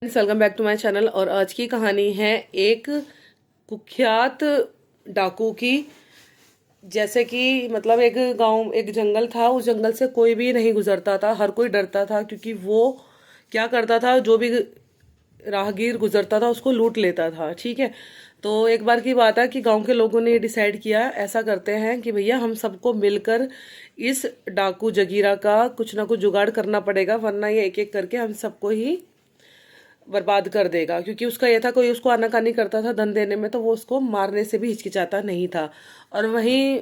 Welcome back to my channel. और आज की कहानी है एक कुख्यात डाकू की। जैसे कि मतलब एक गांव, एक जंगल था। उस जंगल से कोई भी नहीं गुजरता था, हर कोई डरता था, क्योंकि वो क्या करता था, जो भी राहगीर गुजरता था उसको लूट लेता था। ठीक है। तो एक बार की बात है कि गांव के लोगों ने डिसाइड किया, ऐसा करते हैं कि भैया हम सबको मिलकर इस डाकू जगीरा का कुछ ना कुछ जुगाड़ करना पड़ेगा, वरना ये एक एक करके हम सबको ही बर्बाद कर देगा। क्योंकि उसका ये था, कोई उसको आनाकानी करता था धन देने में तो वो उसको मारने से भी हिचकिचाता नहीं था। और वहीं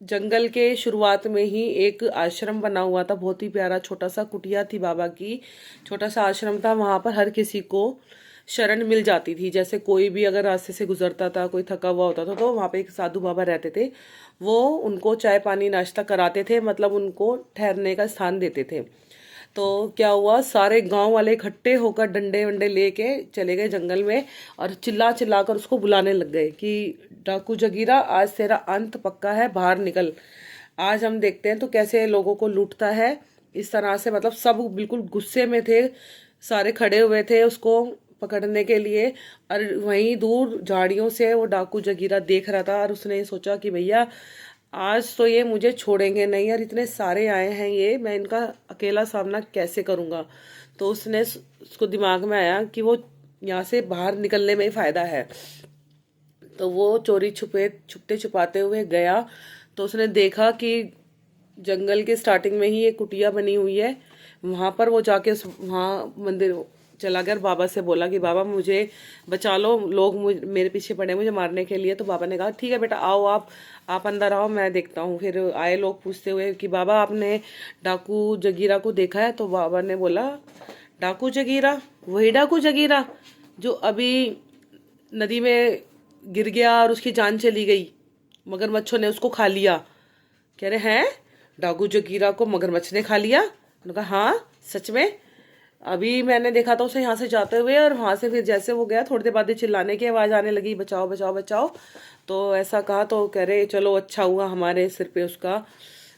जंगल के शुरुआत में ही एक आश्रम बना हुआ था, बहुत ही प्यारा, छोटा सा कुटिया थी बाबा की, छोटा सा आश्रम था। वहां पर हर किसी को शरण मिल जाती थी। जैसे कोई भी अगर रास्ते से गुजरता था, कोई थका हुआ होता था, तो वहां पे एक साधु बाबा रहते थे। वो उनको चाय पानी नाश्ता कराते थे, मतलब उनको ठहरने का स्थान देते थे। तो क्या हुआ, सारे गांव वाले इकट्ठे होकर डंडे वंडे लेके चले गए जंगल में और चिल्ला चिल्ला कर उसको बुलाने लग गए कि डाकू जगीरा, आज तेरा अंत पक्का है, बाहर निकल। आज हम देखते हैं तो कैसे लोगों को लूटता है। इस तरह से मतलब सब बिल्कुल गुस्से में थे, सारे खड़े हुए थे उसको पकड़ने के लिए। और वहीं दूर झाड़ियों से वो डाकू जगीरा देख रहा था और उसने सोचा कि भैया आज तो ये मुझे छोड़ेंगे नहीं यार, इतने सारे आए हैं, ये मैं इनका अकेला सामना कैसे करूंगा। तो उसको दिमाग में आया कि वो यहाँ से बाहर निकलने में ही फायदा है। तो वो चोरी छुपे छुपते छुपाते हुए गया। तो उसने देखा कि जंगल के स्टार्टिंग में ही एक कुटिया बनी हुई है। वहां पर वो जाके वहाँ मंदिर चला गया, बाबा से बोला कि बाबा मुझे बचा लो, लोग मेरे पीछे पड़े मुझे मारने के लिए। तो बाबा ने कहा ठीक है बेटा, आओ आप अंदर आओ, मैं देखता हूँ। फिर आए लोग पूछते हुए कि बाबा आपने डाकू जगीरा को देखा है? तो बाबा ने बोला डाकू जगीरा, वही डाकू जगीरा जो अभी नदी में गिर गया और उसकी जान चली गई, मगरमच्छों ने उसको खा लिया। कह रहे हैं डाकू जगीरा को मगरमच्छ ने खा लिया? उन्होंने कहा हाँ सच में, अभी मैंने देखा था उसे यहाँ से जाते हुए, और वहां से फिर जैसे वो गया थोड़ी देर बाद चिल्लाने की आवाज आने लगी, बचाओ बचाओ बचाओ। तो ऐसा कहा तो कह रहे चलो अच्छा हुआ हमारे सिर पे उसका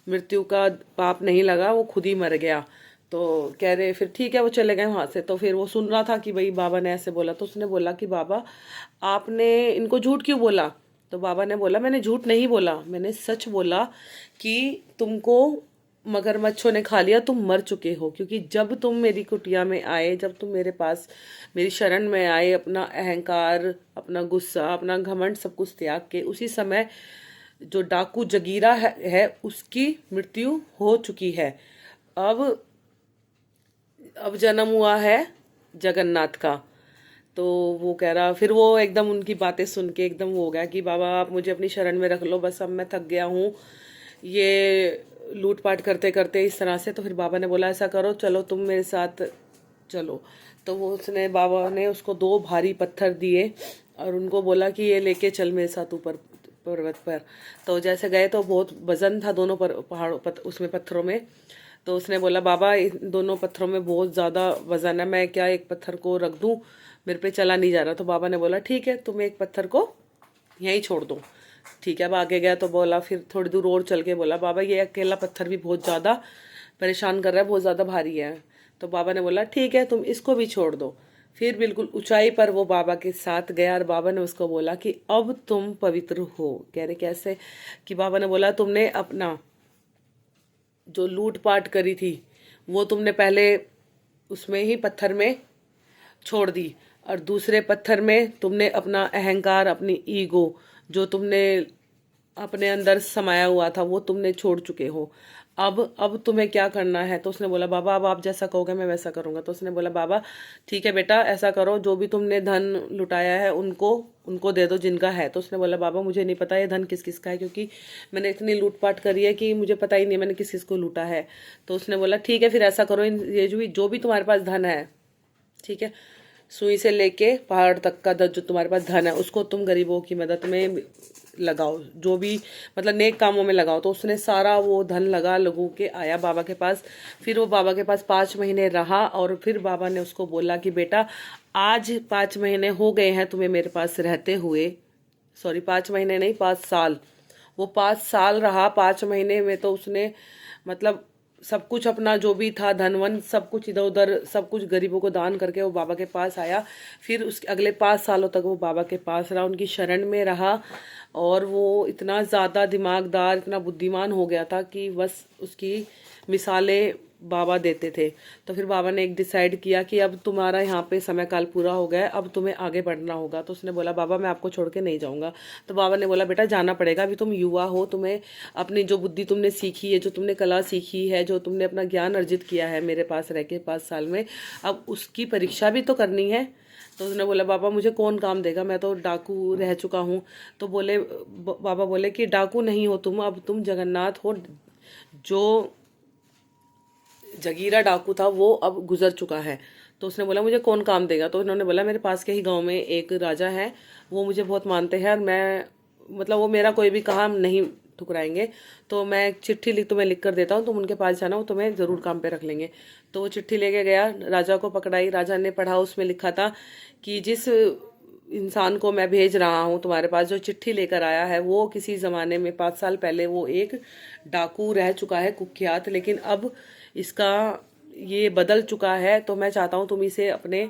मृत्यु का पाप नहीं लगा, वो खुद ही मर गया। तो कह रहे फिर ठीक है, वो चले गए वहां से। तो फिर वो सुन रहा था कि भाई बाबा ने ऐसे बोला। तो उसने बोला कि बाबा आपने इनको झूठ क्यों बोला? तो बाबा ने बोला मैंने झूठ नहीं बोला, मैंने सच बोला कि तुमको मगरमच्छों ने खा लिया, तुम मर चुके हो। क्योंकि जब तुम मेरी कुटिया में आए, जब तुम मेरे पास मेरी शरण में आए, अपना अहंकार, अपना गुस्सा, अपना घमंड सब कुछ त्याग के, उसी समय जो डाकू जगीरा है उसकी मृत्यु हो चुकी है। अब अब जन्म हुआ है जगन्नाथ का। तो वो कह रहा, फिर वो एकदम उनकी बातें सुन के एकदम वो हो गया कि बाबा आप मुझे अपनी शरण में रख लो, बस अब मैं थक गया हूँ ये लूटपाट करते करते इस तरह से। तो फिर बाबा ने बोला ऐसा करो, चलो तुम मेरे साथ चलो। तो वो उसने बाबा ने उसको दो भारी पत्थर दिए और उनको बोला कि ये लेके चल मेरे साथ ऊपर पर्वत पर। तो जैसे गए तो बहुत वजन था दोनों पहाड़ों उसमें पत्थरों में। तो उसने बोला बाबा इन दोनों पत्थरों में बहुत ज़्यादा वजन है, मैं क्या एक पत्थर को रख दूं, मेरे पे चला नहीं जा रहा। तो बाबा ने बोला ठीक है, तुम एक पत्थर को यहीं छोड़ दो। ठीक है, अब आगे गया तो बोला, फिर थोड़ी दूर और चल के बोला बाबा ये अकेला पत्थर भी बहुत ज़्यादा परेशान कर रहा है, बहुत ज़्यादा भारी है। तो बाबा ने बोला ठीक है, तुम इसको भी छोड़ दो। फिर बिल्कुल ऊंचाई पर वो बाबा के साथ गया और बाबा ने उसको बोला कि अब तुम पवित्र हो। कह रहे कैसे? कि बाबा ने बोला तुमने अपना जो लूटपाट करी थी वो तुमने पहले उसमें ही पत्थर में छोड़ दी, और दूसरे पत्थर में तुमने अपना अहंकार, अपनी ईगो जो तुमने अपने अंदर समाया हुआ था वो तुमने छोड़ चुके हो। अब तुम्हें क्या करना है? तो उसने बोला बाबा अब आप जैसा कहोगे मैं वैसा करूंगा। तो उसने बोला बाबा ठीक है बेटा, ऐसा करो जो भी तुमने धन लुटाया है उनको उनको दे दो जिनका है। तो उसने बोला बाबा मुझे नहीं पता ये धन किस किस का है, क्योंकि मैंने इतनी लूटपाट करी है कि मुझे पता ही नहीं मैंने किस किस को लूटा है। तो उसने बोला ठीक है फिर ऐसा करो, ये जो भी तुम्हारे पास धन है, ठीक है, सुई से लेके पहाड़ तक का जो तुम्हारे पास धन है उसको तुम गरीबों की मदद में लगाओ, जो भी मतलब नेक कामों में लगाओ। तो उसने सारा वो धन लगा लगू के आया बाबा के पास। फिर वो बाबा के पास 5 महीने रहा और फिर बाबा ने उसको बोला कि बेटा आज 5 महीने हो गए हैं तुम्हें मेरे पास रहते हुए। सॉरी 5 महीने नहीं, 5 साल। वो 5 साल रहा। 5 महीने में तो उसने मतलब सब कुछ अपना जो भी था धन वन सब कुछ इधर उधर सब कुछ गरीबों को दान करके वो बाबा के पास आया। फिर उसके अगले 5 सालों तक वो बाबा के पास रहा, उनकी शरण में रहा। और वो इतना ज़्यादा दिमागदार, इतना बुद्धिमान हो गया था कि बस उसकी मिसालें बाबा देते थे। तो फिर बाबा ने एक डिसाइड किया कि अब तुम्हारा यहाँ पे समय काल पूरा हो गया है, अब तुम्हें आगे बढ़ना होगा। तो उसने बोला बाबा मैं आपको छोड़ के नहीं जाऊँगा। तो बाबा ने बोला बेटा जाना पड़ेगा, अभी तुम युवा हो, तुम्हें अपनी जो बुद्धि तुमने सीखी है, जो तुमने कला सीखी है, जो तुमने अपना ज्ञान अर्जित किया है मेरे पास रह के 5 साल में, अब उसकी परीक्षा भी तो करनी है। तो उसने बोला बाबा मुझे कौन काम देगा, मैं तो डाकू रह चुका हूँ। तो बाबा बोले कि डाकू नहीं हो तुम, अब तुम जगन्नाथ हो। जो जगीरा डाकू था वो अब गुजर चुका है। तो उसने बोला मुझे कौन काम देगा। तो उन्होंने बोला मेरे पास के ही गांव में एक राजा है, वो मुझे बहुत मानते हैं और मैं मतलब वो मेरा कोई भी काम नहीं ठुकराएंगे। तो मैं चिट्ठी तुम्हें लिख कर देता हूँ, तुम उनके पास जाना, वो तुम्हें ज़रूर काम पे रख लेंगे। तो वो चिट्ठी लेके गया, राजा को पकड़ाई। राजा ने पढ़ा, उसमें लिखा था कि जिस इंसान को मैं भेज रहा हूँ तुम्हारे पास, जो चिट्ठी लेकर आया है, वो किसी ज़माने में 5 साल पहले वो एक डाकू रह चुका है कुख्यात, लेकिन अब इसका ये बदल चुका है। तो मैं चाहता हूँ तुम इसे अपने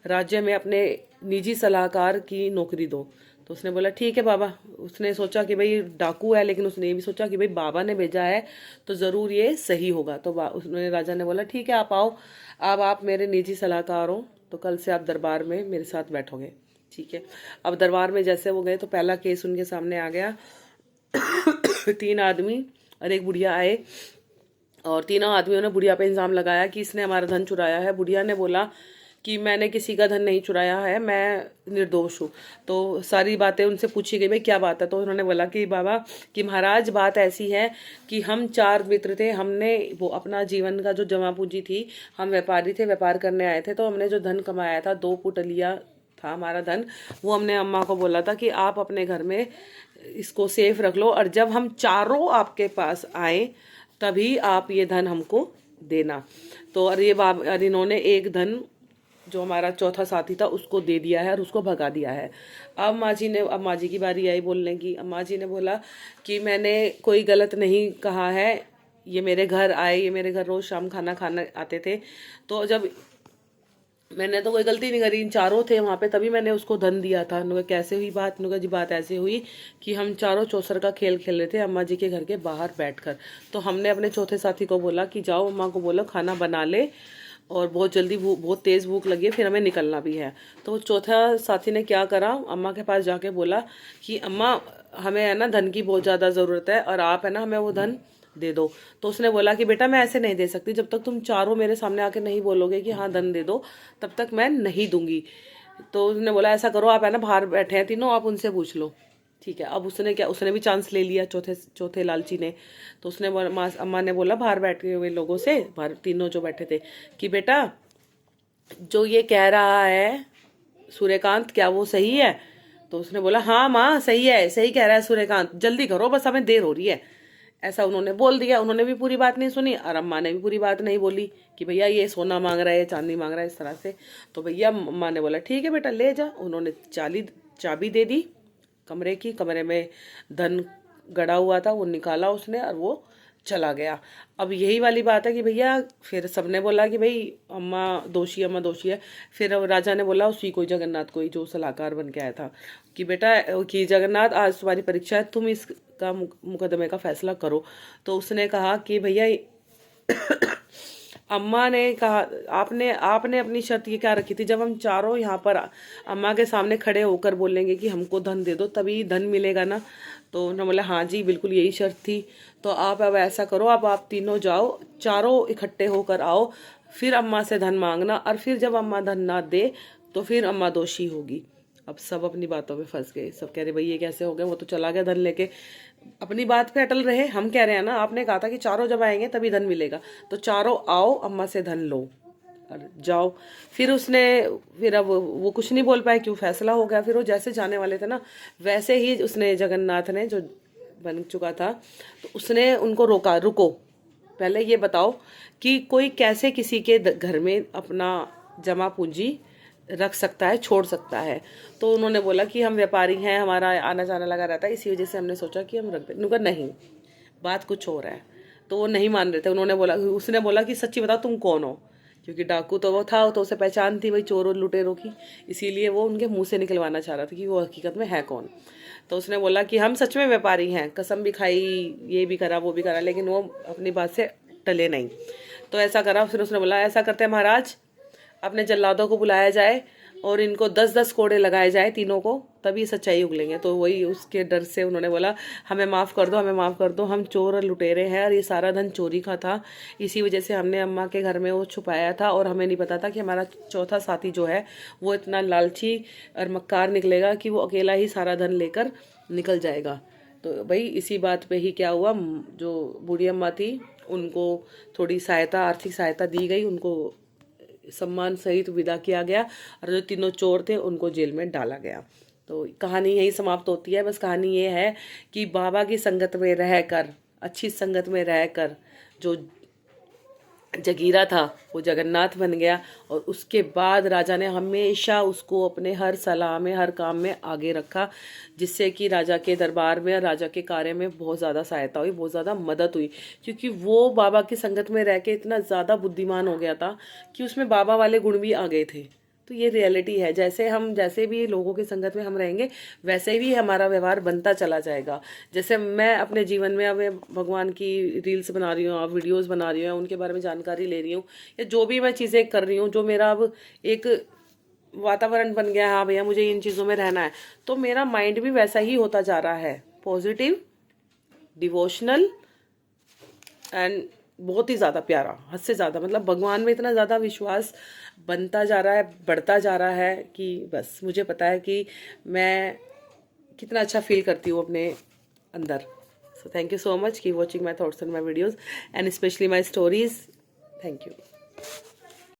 राज्य में अपने निजी सलाहकार की नौकरी दो। तो उसने बोला ठीक है बाबा। उसने सोचा कि भाई डाकू है, लेकिन उसने ये भी सोचा कि भाई बाबा ने भेजा है तो ज़रूर ये सही होगा। तो उसने राजा ने बोला ठीक है आप आओ, अब आप मेरे निजी सलाहकार हो, तो कल से आप दरबार में मेरे साथ बैठोगे। ठीक है। अब दरबार में जैसे वो गए तो पहला केस उनके सामने आ गया। 3 आदमी और एक बुढ़िया आए और तीनों आदमियों ने बुढ़िया पे इल्ज़ाम लगाया कि इसने हमारा धन चुराया है। बुढ़िया ने बोला कि मैंने किसी का धन नहीं चुराया है, मैं निर्दोष हूँ। तो सारी बातें उनसे पूछी गई भाई क्या बात है। तो उन्होंने बोला कि बाबा कि महाराज बात ऐसी है कि हम 4 मित्र थे, हमने वो अपना जीवन का जो जमा पूंजी थी, हम व्यापारी थे, व्यापार करने आए थे, तो हमने जो धन कमाया था 2 पुटलिया था हमारा धन, वो हमने अम्मा को बोला था कि आप अपने घर में इसको सेफ रख लो और जब हम चारों आपके पास आए तभी आप ये धन हमको देना। तो और इन्होंने एक धन जो हमारा चौथा साथी था उसको दे दिया है और उसको भगा दिया है। अब माँ जी की बारी आई बोलने की। अब माँ जी ने बोला कि मैंने कोई गलत नहीं कहा है, ये मेरे घर आए, ये मेरे घर रोज़ शाम खाना खाने आते थे, तो जब मैंने तो कोई गलती नहीं करी, इन चारों थे वहाँ पे तभी मैंने उसको धन दिया था। उन्होंने कैसे हुई बात? उन्होंने जी बात ऐसे हुई कि हम चारों चौसर का खेल खेल रहे थे अम्मा जी के घर के बाहर बैठकर। तो हमने अपने चौथे साथी को बोला कि जाओ अम्मा को बोलो खाना बना ले और बहुत जल्दी बहुत तेज़ भूख लगी है, फिर हमें निकलना भी है। तो चौथा साथी ने क्या करा, अम्मा के पास जाके बोला कि अम्मा हमें है ना धन की बहुत ज़्यादा ज़रूरत है और आप है ना हमें वो धन दे दो। तो उसने बोला कि बेटा मैं ऐसे नहीं दे सकती, जब तक तुम चारों मेरे सामने आके नहीं बोलोगे कि हाँ धन दे दो तब तक मैं नहीं दूंगी। तो उसने बोला ऐसा करो आप है ना बाहर बैठे हैं तीनों, आप उनसे पूछ लो। ठीक है। अब उसने भी चांस ले लिया चौथे लालची ने। तो उसने अम्मा ने बोला बाहर बैठे हुए लोगों से, बाहर तीनों जो बैठे थे, कि बेटा जो ये कह रहा है सूर्यकांत क्या वो सही है? तो उसने बोला हाँ माँ सही है, सही कह रहा है सूर्यकांत, जल्दी करो बस हमें देर हो रही है। ऐसा उन्होंने बोल दिया। उन्होंने भी पूरी बात नहीं सुनी और अम्मा ने भी पूरी बात नहीं बोली कि भैया ये सोना मांग रहा है, चांदी मांग रहा है, इस तरह से। तो भैया अम्मा ने बोला ठीक है बेटा ले जा। उन्होंने चाबी दे दी कमरे की। कमरे में धन गड़ा हुआ था वो निकाला उसने और वो चला गया। अब यही वाली बात है कि भैया फिर सबने बोला कि भाई अम्मा दोषी है। फिर राजा ने बोला उसी को जगन्नाथ को ही जो सलाहकार बन के आया था कि बेटा कि जगन्नाथ आज तुम्हारी परीक्षा है, तुम इसका मुकदमे का फैसला करो। तो उसने कहा कि भैया अम्मा ने कहा आपने अपनी शर्त ये क्या रखी थी, जब हम चारों यहाँ पर अम्मा के सामने खड़े होकर बोलेंगे कि हमको धन दे दो तभी धन मिलेगा ना। तो उन्होंने बोला हाँ जी बिल्कुल यही शर्त थी। तो आप अब ऐसा करो, अब आप तीनों जाओ, चारों इकट्ठे होकर आओ, फिर अम्मा से धन मांगना और फिर जब अम्मा धन ना दे तो फिर अम्मा दोषी होगी। अब सब अपनी बातों में फंस गए। सब कह रहे भाई ये कैसे हो गया, वो तो चला गया धन लेके। अपनी बात पे अटल रहे। हम कह रहे हैं ना आपने कहा था कि चारों जब आएंगे तभी धन मिलेगा, तो चारों आओ अम्मा से धन लो और जाओ। फिर अब वो कुछ नहीं बोल पाए, क्यों फैसला हो गया। फिर वो जैसे जाने वाले थे ना वैसे ही उसने जगन्नाथ ने जो बन चुका था तो उसने उनको रोका, रुको पहले ये बताओ कि कोई कैसे किसी के घर में अपना जमा पूंजी रख सकता है, छोड़ सकता है। तो उन्होंने बोला कि हम व्यापारी हैं, हमारा आना जाना लगा रहता है, इसी वजह से हमने सोचा कि हम रख दें। उन्होंने कहा नहीं बात कुछ और है। तो वो नहीं मान रहे थे। उसने बोला कि सच्ची बताओ तुम कौन हो, क्योंकि डाकू तो वो था, तो उसे पहचान थी भाई चोरों लुटेरों की, इसीलिए वो उनके मुंह से निकलवाना चाह रहा था कि वो हकीकत में है कौन। तो उसने बोला कि हम सच में व्यापारी हैं, कसम भी खाई, ये भी करा वो भी करा, लेकिन वो अपनी बात से टले नहीं। तो ऐसा करा, फिर उसने बोला ऐसा करते हैं महाराज, अपने जल्लादों को बुलाया जाए और इनको 10-10 कोड़े लगाए जाए तीनों को, तभी सच्चाई उगलेंगे। तो वही उसके डर से उन्होंने बोला हमें माफ़ कर दो, हमें माफ़ कर दो, हम चोर और लुटेरे हैं और ये सारा धन चोरी का था, इसी वजह से हमने अम्मा के घर में वो छुपाया था, और हमें नहीं पता था कि हमारा चौथा साथी जो है वो इतना लालची और मक्कार निकलेगा कि वो अकेला ही सारा धन लेकर निकल जाएगा। तो भाई इसी बात पे ही क्या हुआ, जो बूढ़ी अम्मा थी उनको थोड़ी सहायता, आर्थिक सहायता दी गई, उनको सम्मान सहित विदा किया गया, और जो तीनों चोर थे उनको जेल में डाला गया। तो कहानी यही समाप्त होती है। बस कहानी ये है कि बाबा की संगत में रहकर, अच्छी संगत में रहकर जो जगीरा था वो जगन्नाथ बन गया, और उसके बाद राजा ने हमेशा उसको अपने हर सलाह में, हर काम में आगे रखा, जिससे कि राजा के दरबार में, राजा के कार्य में बहुत ज़्यादा सहायता हुई, बहुत ज़्यादा मदद हुई, क्योंकि वो बाबा की संगत में रह के इतना ज़्यादा बुद्धिमान हो गया था कि उसमें बाबा वाले गुण भी आ गए थे। तो ये रियलिटी है, जैसे भी लोगों की संगत में हम रहेंगे वैसे ही हमारा व्यवहार बनता चला जाएगा। जैसे मैं अपने जीवन में अब भगवान की रील्स बना रही हूँ, अब वीडियोस बना रही हूँ, उनके बारे में जानकारी ले रही हूँ, या जो भी मैं चीज़ें कर रही हूँ, जो मेरा अब एक वातावरण बन गया, हाँ भैया मुझे इन चीज़ों में रहना है, तो मेरा माइंड भी वैसा ही होता जा रहा है, पॉजिटिव, डिवोशनल एंड बहुत ही ज़्यादा प्यारा, हद से ज़्यादा, मतलब भगवान में इतना ज़्यादा विश्वास बनता जा रहा है, बढ़ता जा रहा है कि बस मुझे पता है कि मैं कितना अच्छा फील करती हूँ अपने अंदर। So thank you so much, keep watching my thoughts and my videos and specially my stories. Thank you.